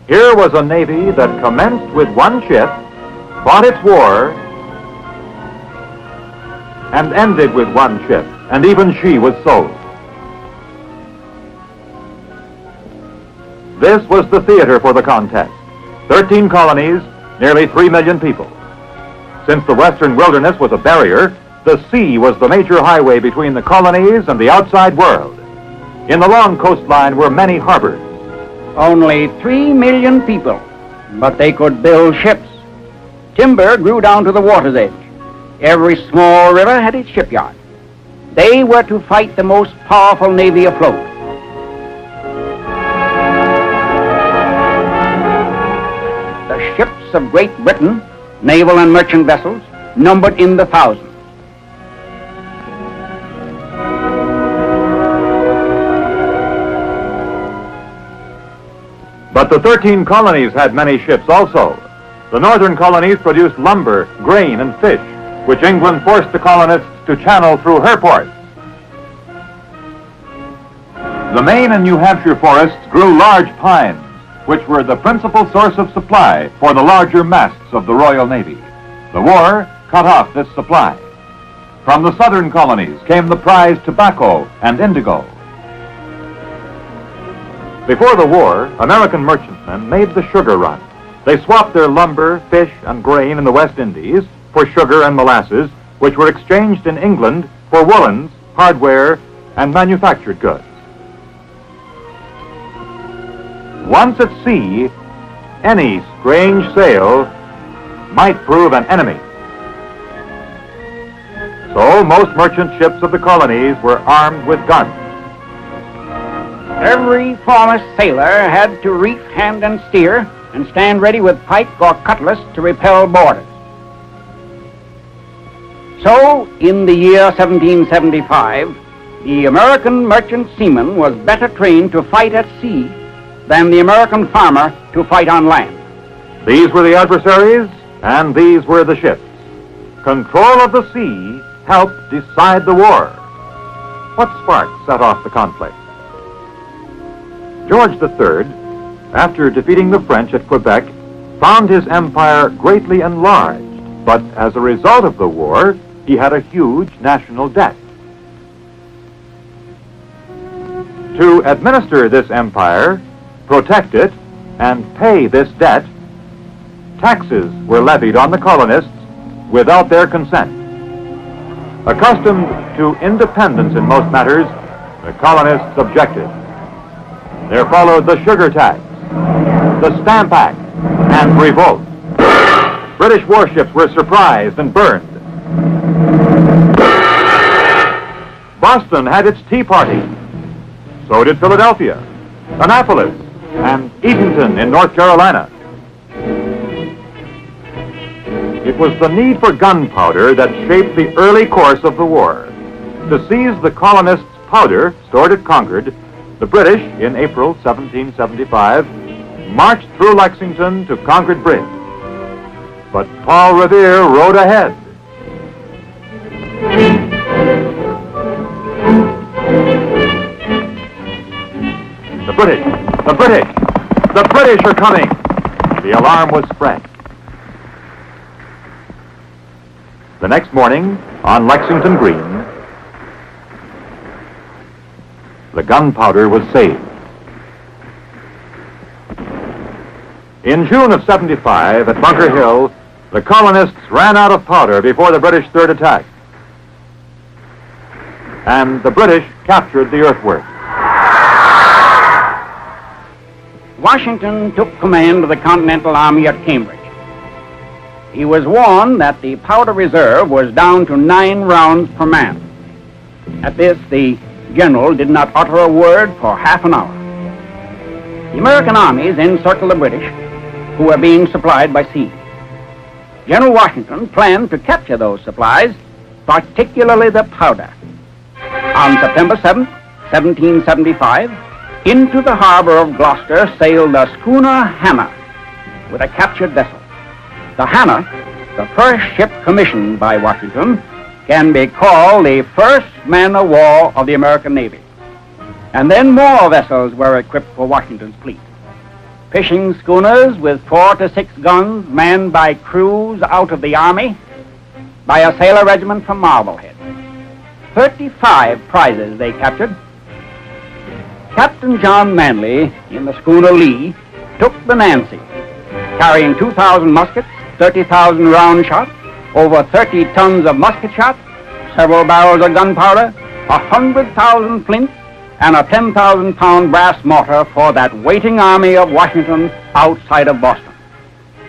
Here was a navy that commenced with one ship, fought its war, and ended with one ship, and even she was sold. This was the theater for the contest. 13 colonies, nearly 3 million people. Since the western wilderness was a barrier, the sea was the major highway between the colonies and the outside world. In the long coastline were many harbors. Only 3 million people, but they could build ships. Timber grew down to the water's edge. Every small river had its shipyard. They were to fight the most powerful navy afloat. The ships of Great Britain, naval and merchant vessels, numbered in the thousands. But the 13 colonies had many ships also. The northern colonies produced lumber, grain, and fish, which England forced the colonists to channel through her ports. The Maine and New Hampshire forests grew large pines, which were the principal source of supply for the larger masts of the Royal Navy. The war cut off this supply. From the southern colonies came the prized tobacco and indigo. Before the war, American merchantmen made the sugar run. They swapped their lumber, fish, and grain in the West Indies for sugar and molasses, which were exchanged in England for woolens, hardware, and manufactured goods. Once at sea, any strange sail might prove an enemy. So most merchant ships of the colonies were armed with guns. Every foremost sailor had to reef, hand, and steer, and stand ready with pike or cutlass to repel boarders. So, in the year 1775, the American merchant seaman was better trained to fight at sea than the American farmer to fight on land. These were the adversaries, and these were the ships. Control of the sea helped decide the war. What spark set off the conflict? George III, after defeating the French at Quebec, found his empire greatly enlarged, but as a result of the war, he had a huge national debt. To administer this empire, protect it, and pay this debt, taxes were levied on the colonists without their consent. Accustomed to independence in most matters, the colonists objected. There followed the sugar tax, the Stamp Act, and revolt. British warships were surprised and burned. Boston had its Tea Party. So did Philadelphia, Annapolis, and Eatonton in North Carolina. It was the need for gunpowder that shaped the early course of the war. To seize the colonists' powder stored at Concord, the British, in April 1775, marched through Lexington to Concord Bridge. But Paul Revere rode ahead. The British are coming! The alarm was spread. The next morning, on Lexington Green, the gunpowder was saved. In June of 75, at Bunker Hill, the colonists ran out of powder before the British third attack. And the British captured the earthwork. Washington took command of the Continental Army at Cambridge. He was warned that the powder reserve was down to 9 rounds per man. At this, the general did not utter a word for half an hour. The American armies encircled the British, who were being supplied by sea. General Washington planned to capture those supplies, particularly the powder. On September 7, 1775, into the harbor of Gloucester sailed the schooner Hannah with a captured vessel. The Hannah, the first ship commissioned by Washington, can be called the first man-of-war of the American Navy. And then more vessels were equipped for Washington's fleet. Fishing schooners with 4 to 6 guns manned by crews out of the Army, by a sailor regiment from Marblehead. 35 prizes they captured. Captain John Manley, in the schooner Lee, took the Nancy, carrying 2,000 muskets, 30,000 round shot, over 30 tons of musket shot, several barrels of gunpowder, 100,000 flints, and a 10,000-pound brass mortar for that waiting army of Washington outside of Boston.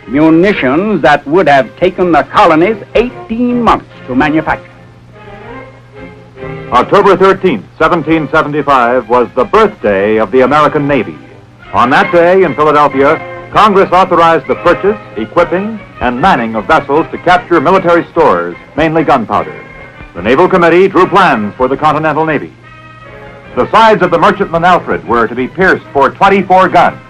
Munitions that would have taken the colonies 18 months to manufacture. October 13th, 1775 was the birthday of the American Navy. On that day in Philadelphia, Congress authorized the purchase, equipping, and manning of vessels to capture military stores, mainly gunpowder. The Naval Committee drew plans for the Continental Navy. The sides of the merchantman Alfred were to be pierced for 24 guns.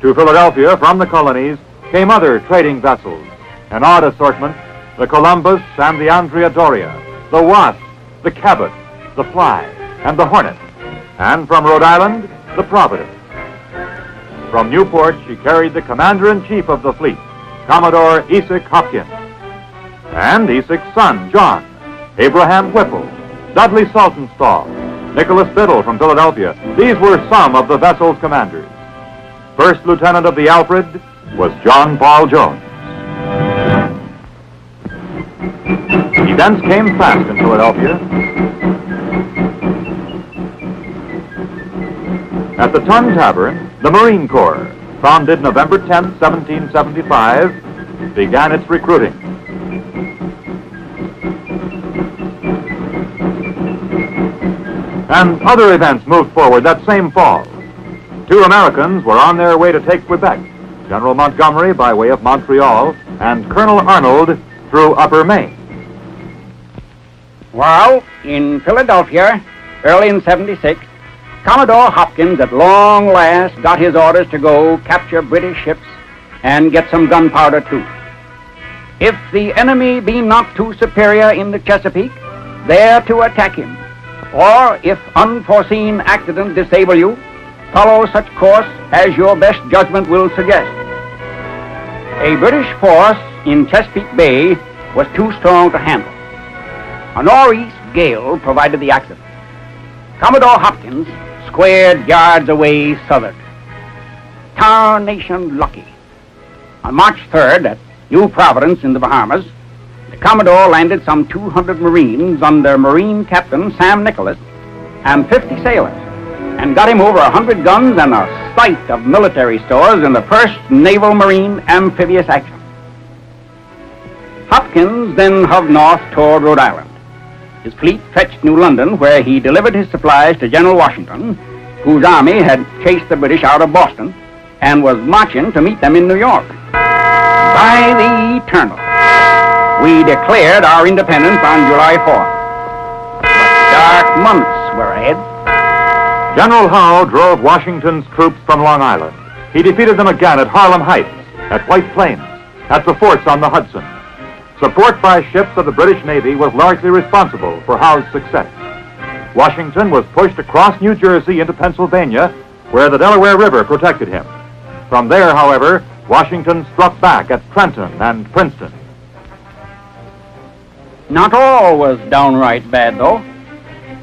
To Philadelphia from the colonies came other trading vessels, an odd assortment, the Columbus and the Andrea Doria, the Wasp, the Cabot, the Fly, and the Hornet, and from Rhode Island, the Providence. From Newport, she carried the commander-in-chief of the fleet, Commodore Esek Hopkins, and Esek's son, John, Abraham Whipple, Dudley Saltonstall, Nicholas Biddle from Philadelphia. These were some of the vessel's commanders. First lieutenant of the Alfred was John Paul Jones. Events came fast in Philadelphia. At the Tun Tavern, the Marine Corps, founded November 10, 1775, began its recruiting. And other events moved forward that same fall. 2 Americans were on their way to take Quebec, General Montgomery by way of Montreal, and Colonel Arnold through Upper Maine. Well, in Philadelphia, early in 76, Commodore Hopkins at long last got his orders to go capture British ships and get some gunpowder too. If the enemy be not too superior in the Chesapeake, there to attack him. Or if unforeseen accident disable you, follow such course as your best judgment will suggest. A British force in Chesapeake Bay was too strong to handle. A northeast gale provided the accident. Commodore Hopkins squared yards away southward. Tarnation lucky. On March 3rd at New Providence in the Bahamas, the Commodore landed some 200 Marines under Marine Captain Sam Nicholas and 50 sailors, and got him over 100 guns and a sight of military stores in the first Naval Marine amphibious action. Hopkins then hove north toward Rhode Island. His fleet fetched New London, where he delivered his supplies to General Washington, whose army had chased the British out of Boston and was marching to meet them in New York. By the Eternal, we declared our independence on July 4th. But dark months were ahead. General Howe drove Washington's troops from Long Island. He defeated them again at Harlem Heights, at White Plains, at the forts on the Hudson. Support by ships of the British Navy was largely responsible for Howe's success. Washington was pushed across New Jersey into Pennsylvania, where the Delaware River protected him. From there, however, Washington struck back at Trenton and Princeton. Not all was downright bad, though.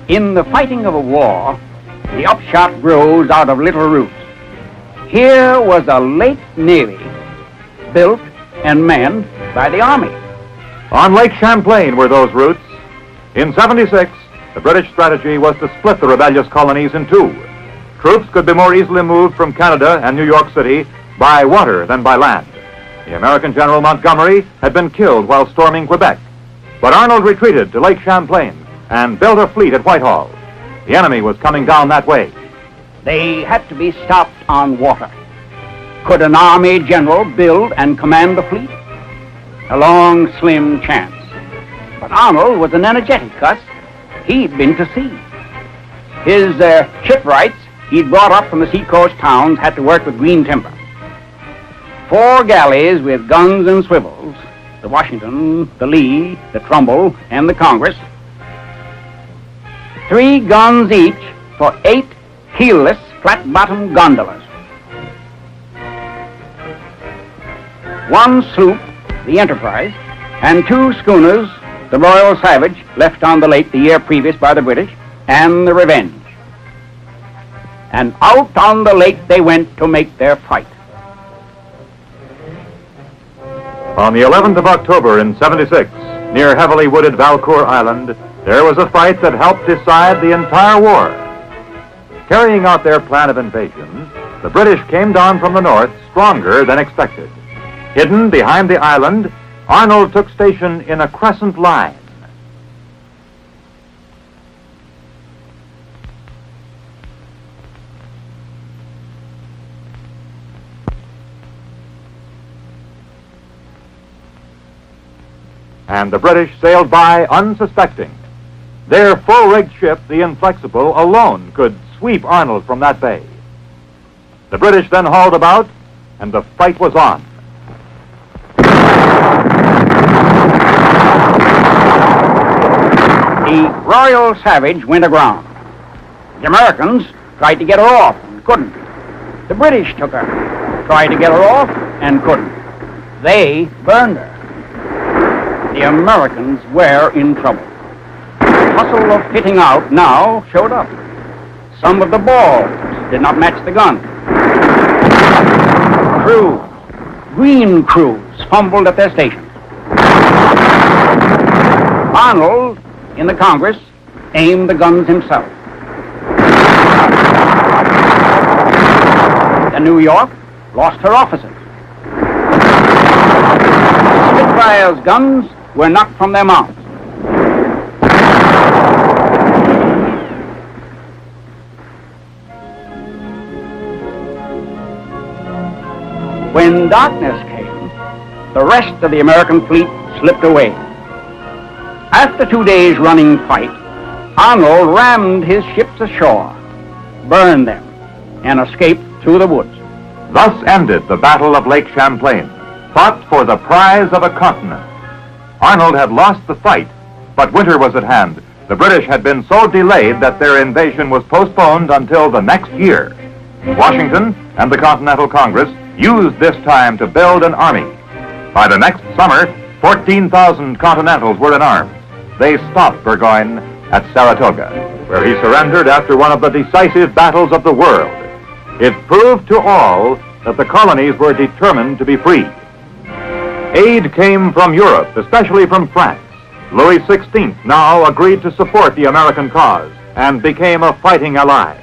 In the fighting of a war, the upshot grows out of little roots. Here was a Lake Navy, built and manned by the Army. On Lake Champlain were those roots. In 76, the British strategy was to split the rebellious colonies in 2. Troops could be more easily moved from Canada and New York City by water than by land. The American General Montgomery had been killed while storming Quebec, but Arnold retreated to Lake Champlain and built a fleet at Whitehall. The enemy was coming down that way. They had to be stopped on water. Could an army general build and command the fleet? A long, slim chance. But Arnold was an energetic cuss. He'd been to sea. His shipwrights he'd brought up from the seacoast towns had to work with green timber. 4 galleys with guns and swivels, the Washington, the Lee, the Trumbull, and the Congress. 3 guns each for 8 keelless, flat-bottomed gondolas. 1 sloop, the Enterprise, and 2 schooners, the Royal Savage, left on the lake the year previous by the British, and the Revenge. And out on the lake they went to make their fight. On the 11th of October in 76, near heavily wooded Valcour Island, there was a fight that helped decide the entire war. Carrying out their plan of invasion, the British came down from the north stronger than expected. Hidden behind the island, Arnold took station in a crescent line. And the British sailed by unsuspecting. Their full-rigged ship, the Inflexible, alone could sweep Arnold from that bay. The British then hauled about, and the fight was on. The Royal Savage went aground. The Americans tried to get her off and couldn't. The British took her, tried to get her off and couldn't. They burned her. The Americans were in trouble. The hustle of fitting out now showed up. Some of the balls did not match the gun. Green crews fumbled at their stations. Arnold, in the Congress, aimed the guns himself. The New York lost her officers. Spitfire's guns were knocked from their mounts. When darkness came, the rest of the American fleet slipped away. After 2 days' running fight, Arnold rammed his ships ashore, burned them, and escaped through the woods. Thus ended the Battle of Lake Champlain, fought for the prize of a continent. Arnold had lost the fight, but winter was at hand. The British had been so delayed that their invasion was postponed until the next year. Washington and the Continental Congress used this time to build an army. By the next summer, 14,000 Continentals were in arms. They stopped Burgoyne at Saratoga, where he surrendered after one of the decisive battles of the world. It proved to all that the colonies were determined to be free. Aid came from Europe, especially from France. Louis XVI now agreed to support the American cause and became a fighting ally.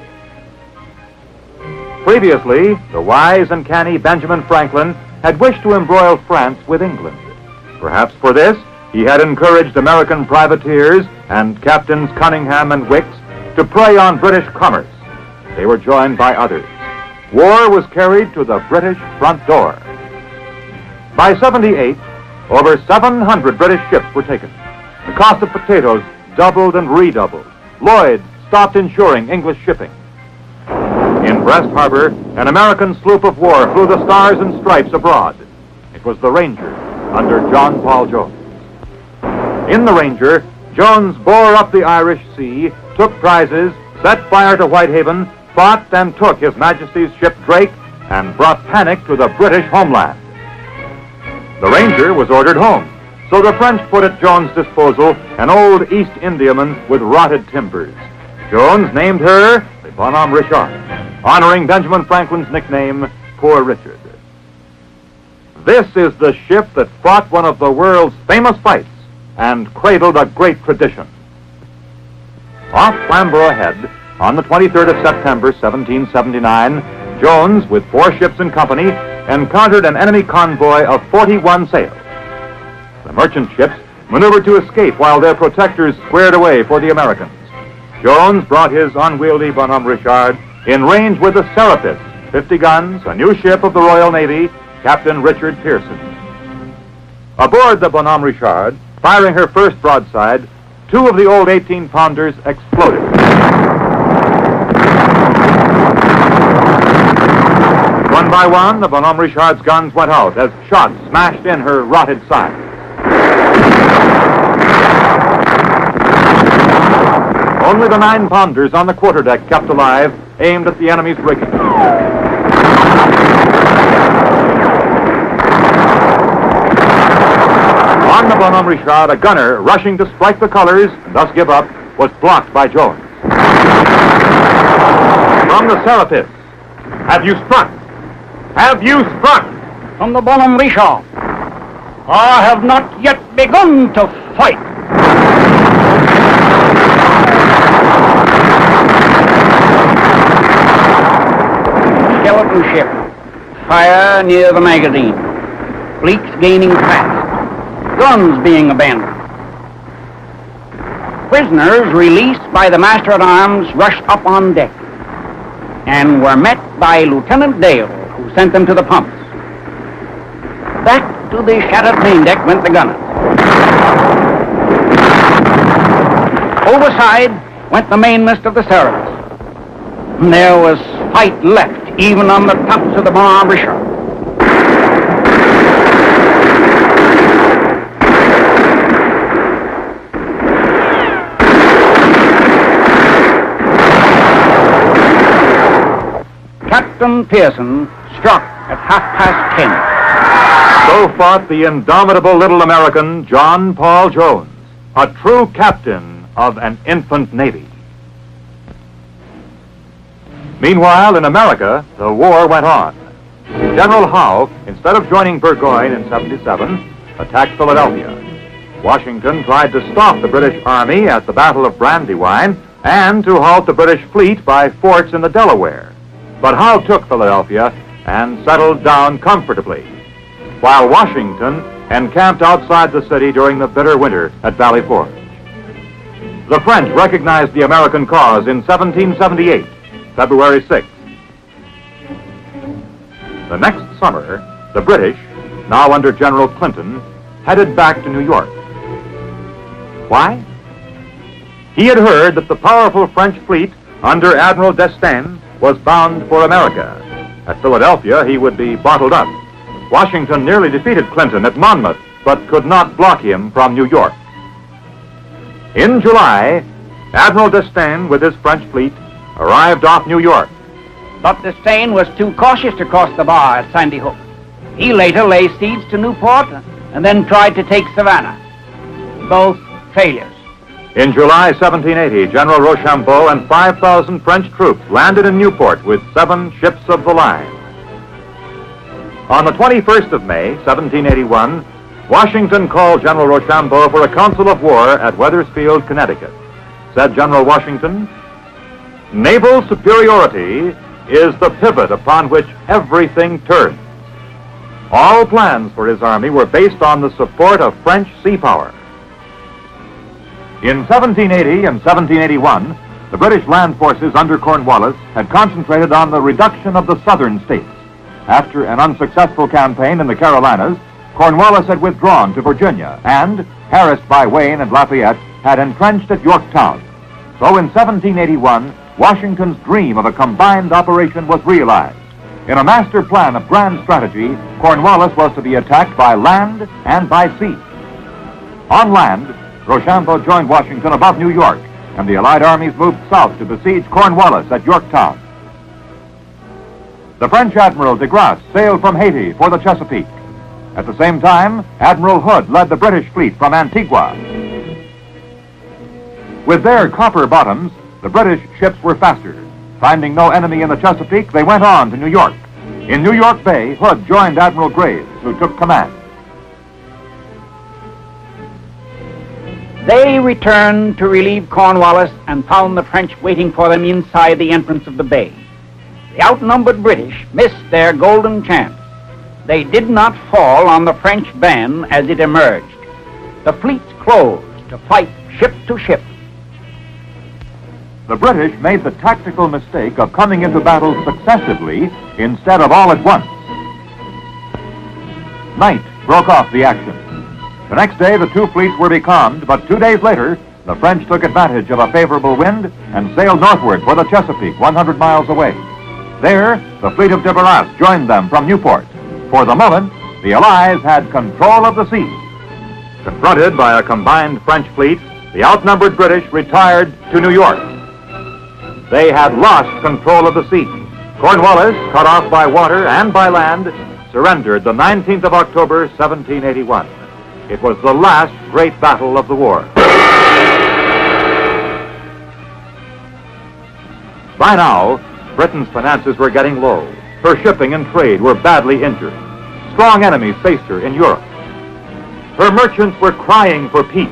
Previously, the wise and canny Benjamin Franklin had wished to embroil France with England. Perhaps for this, he had encouraged American privateers and Captains Cunningham and Wicks to prey on British commerce. They were joined by others. War was carried to the British front door. By 78, over 700 British ships were taken. The cost of potatoes doubled and redoubled. Lloyd stopped insuring English shipping. In Brest Harbor, an American sloop of war flew the stars and stripes abroad. It was the Ranger, under John Paul Jones. In the Ranger, Jones bore up the Irish Sea, took prizes, set fire to Whitehaven, fought and took His Majesty's ship Drake, and brought panic to the British homeland. The Ranger was ordered home, so the French put at Jones' disposal an old East Indiaman with rotted timbers. Jones named her the Bonhomme Richard, honoring Benjamin Franklin's nickname, Poor Richard. This is the ship that fought one of the world's famous fights and cradled a great tradition. Off Flamborough Head, on the 23rd of September, 1779, Jones, with 4 ships in company, encountered an enemy convoy of 41 sail. The merchant ships maneuvered to escape while their protectors squared away for the Americans. Jones brought his unwieldy Bonhomme Richard In range were the Serapis, 50 guns, a new ship of the Royal Navy, Captain Richard Pearson. Aboard the Bonhomme Richard, firing her first broadside, 2 of the old 18-pounders exploded. One by one, the Bonhomme Richard's guns went out as shots smashed in her rotted side. Only the 9-pounders on the quarterdeck kept alive, aimed at the enemy's rigging. On the Bonhomme Richard, a gunner rushing to strike the colors and thus give up was blocked by Jones. From the Serapis, have you struck? Have you struck? From the Bonhomme Richard, I have not yet begun to fight. Skeleton ship, fire near the magazine, fleets gaining fast, guns being abandoned. Prisoners released by the master-at-arms rushed up on deck and were met by Lieutenant Dale, who sent them to the pumps. Back to the shattered main deck went the gunners. Overside went the mainmast of the Serapis. There was fight left even on the tops of the Bonhomme Richard. Captain Pearson struck at 10:30. So fought the indomitable little American, John Paul Jones, a true captain of an infant navy. Meanwhile, in America, the war went on. General Howe, instead of joining Burgoyne in 77, attacked Philadelphia. Washington tried to stop the British Army at the Battle of Brandywine and to halt the British fleet by forts in the Delaware. But Howe took Philadelphia and settled down comfortably, while Washington encamped outside the city during the bitter winter at Valley Forge. The French recognized the American cause in 1778, February 6th. The next summer, the British, now under General Clinton, headed back to New York. Why? He had heard that the powerful French fleet under Admiral d'Estaing was bound for America. At Philadelphia, he would be bottled up. Washington nearly defeated Clinton at Monmouth, but could not block him from New York. In July, Admiral d'Estaing, with his French fleet, arrived off New York. But d'Estaing was too cautious to cross the bar at Sandy Hook. He later lay siege to Newport and then tried to take Savannah. Both failures. In July 1780, General Rochambeau and 5,000 French troops landed in Newport with 7 ships of the line. On the 21st of May, 1781, Washington called General Rochambeau for a council of war at Wethersfield, Connecticut. Said General Washington, "Naval superiority is the pivot upon which everything turns." All plans for his army were based on the support of French sea power. In 1780 and 1781, the British land forces under Cornwallis had concentrated on the reduction of the southern states. After an unsuccessful campaign in the Carolinas, Cornwallis had withdrawn to Virginia and, harassed by Wayne and Lafayette, had entrenched at Yorktown. So in 1781, Washington's dream of a combined operation was realized. In a master plan of grand strategy, Cornwallis was to be attacked by land and by sea. On land, Rochambeau joined Washington above New York, and the Allied armies moved south to besiege Cornwallis at Yorktown. The French Admiral de Grasse sailed from Haiti for the Chesapeake. At the same time, Admiral Hood led the British fleet from Antigua. With their copper bottoms, the British ships were faster. Finding no enemy in the Chesapeake, they went on to New York. In New York Bay, Hood joined Admiral Graves, who took command. They returned to relieve Cornwallis and found the French waiting for them inside the entrance of the bay. The outnumbered British missed their golden chance. They did not fall on the French van as it emerged. The fleets closed to fight ship to ship. the British made the tactical mistake of coming into battle successively instead of all at once. Night broke off the action. The next day, the two fleets were becalmed, but 2 days later, the French took advantage of a favorable wind and sailed northward for the Chesapeake, 100 miles away. There, the fleet of de Barras joined them from Newport. For the moment, the Allies had control of the sea. Confronted by a combined French fleet, the outnumbered British retired to New York. They had lost control of the sea. Cornwallis, cut off by water and by land, surrendered the 19th of October, 1781. It was the last great battle of the war. By now, Britain's finances were getting low. Her shipping and trade were badly injured. Strong enemies faced her in Europe. Her merchants were crying for peace.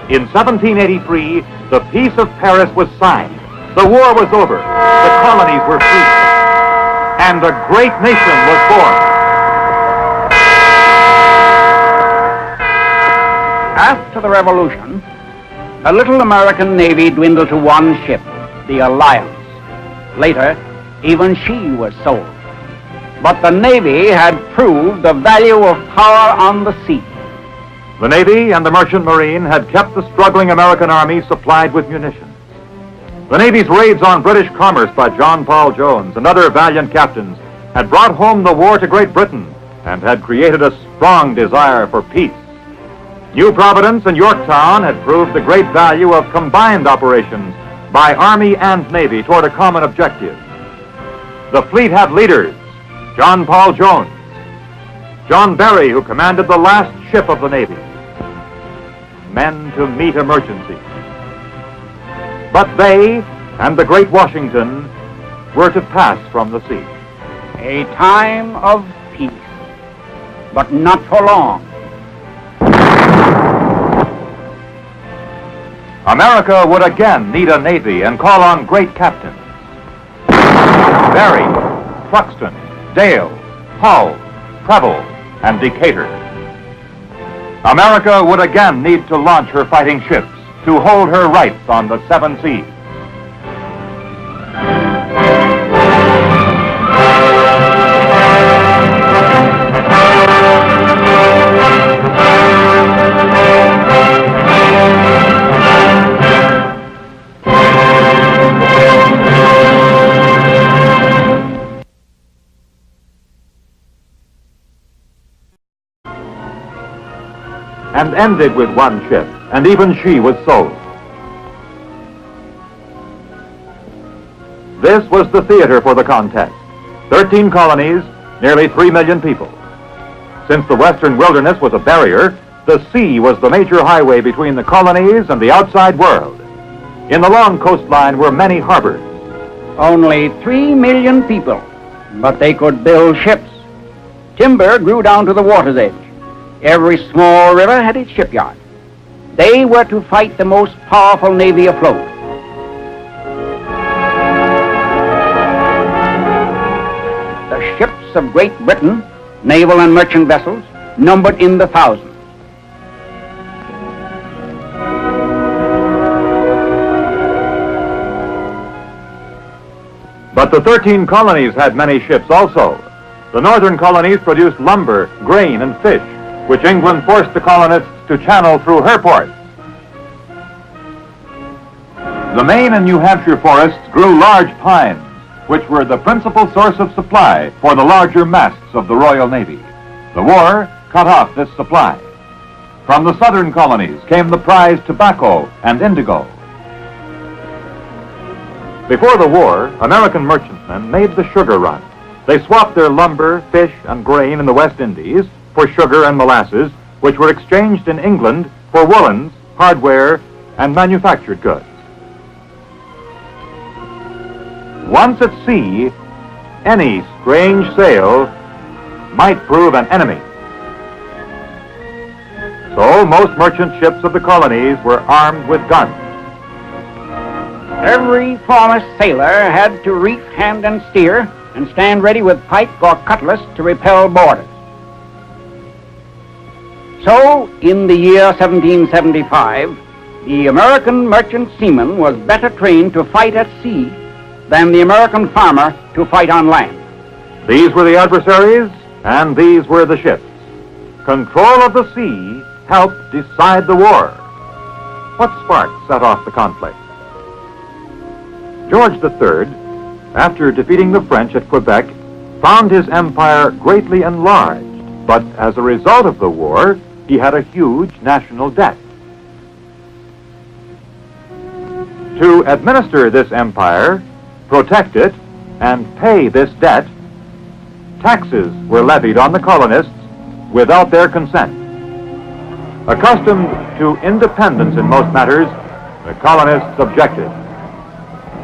In 1783, the Peace of Paris was signed. The war was over. The colonies were free. And a great nation was born. After the Revolution, the little American Navy dwindled to one ship, the Alliance. Later, even she was sold. But the Navy had proved the value of power on the sea. The Navy and the Merchant Marine had kept the struggling American Army supplied with munitions. The Navy's raids on British commerce by John Paul Jones and other valiant captains had brought home the war to Great Britain and had created a strong desire for peace. New Providence and Yorktown had proved the great value of combined operations by Army and Navy toward a common objective. The fleet had leaders: John Paul Jones, John Berry, who commanded the last ship of the Navy, men to meet emergency. But they and the great Washington were to pass from the sea. A time of peace, but not for long. America would again need a Navy and call on great captains: Berry, Truxton, Dale, Hull, Preble, and Decatur. America would again need to launch her fighting ships to hold her rights on the seven seas. And ended with one ship, and even she was sold. This was the theater for the contest. 13 colonies, nearly 3 million people. Since the western wilderness was a barrier, the sea was the major highway between the colonies and the outside world. In the long coastline were many harbors. Only 3 million people, but they could build ships. Timber grew down to the water's edge. Every small river had its shipyard. They were to fight the most powerful navy afloat. The ships of Great Britain, naval and merchant vessels, numbered in the thousands. But the 13 colonies had many ships also. The northern colonies produced lumber, grain, and fish, which England forced the colonists to channel through her ports. The Maine and New Hampshire forests grew large pines, which were the principal source of supply for the larger masts of the Royal Navy. The war cut off this supply. From the southern colonies came the prized tobacco and indigo. Before the war, American merchantmen made the sugar run. They swapped their lumber, fish, and grain in the West Indies for sugar and molasses, which were exchanged in England for woolens, hardware, and manufactured goods. Once at sea, any strange sail might prove an enemy. So most merchant ships of the colonies were armed with guns. Every foremost sailor had to reef, hand, and steer, and stand ready with pike or cutlass to repel boarders. So, in the year 1775, The American merchant seaman was better trained to fight at sea than the American farmer to fight on land. These were the adversaries, and these were the ships. Control of the sea helped decide the war. What spark set off the conflict? George III, after defeating the French at Quebec, found his empire greatly enlarged, but as a result of the war, he had a huge national debt. To administer this empire, protect it, and pay this debt, taxes were levied on the colonists without their consent. Accustomed to independence in most matters, the colonists objected.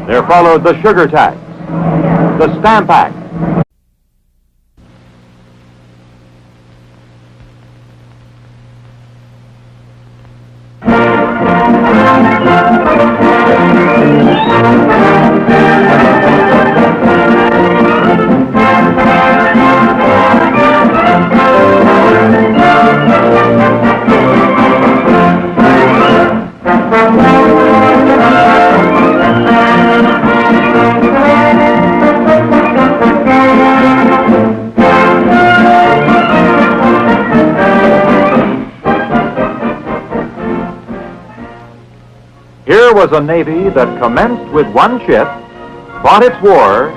There followed the sugar tax, the Stamp Act. Here was a navy that commenced with one ship, fought its war,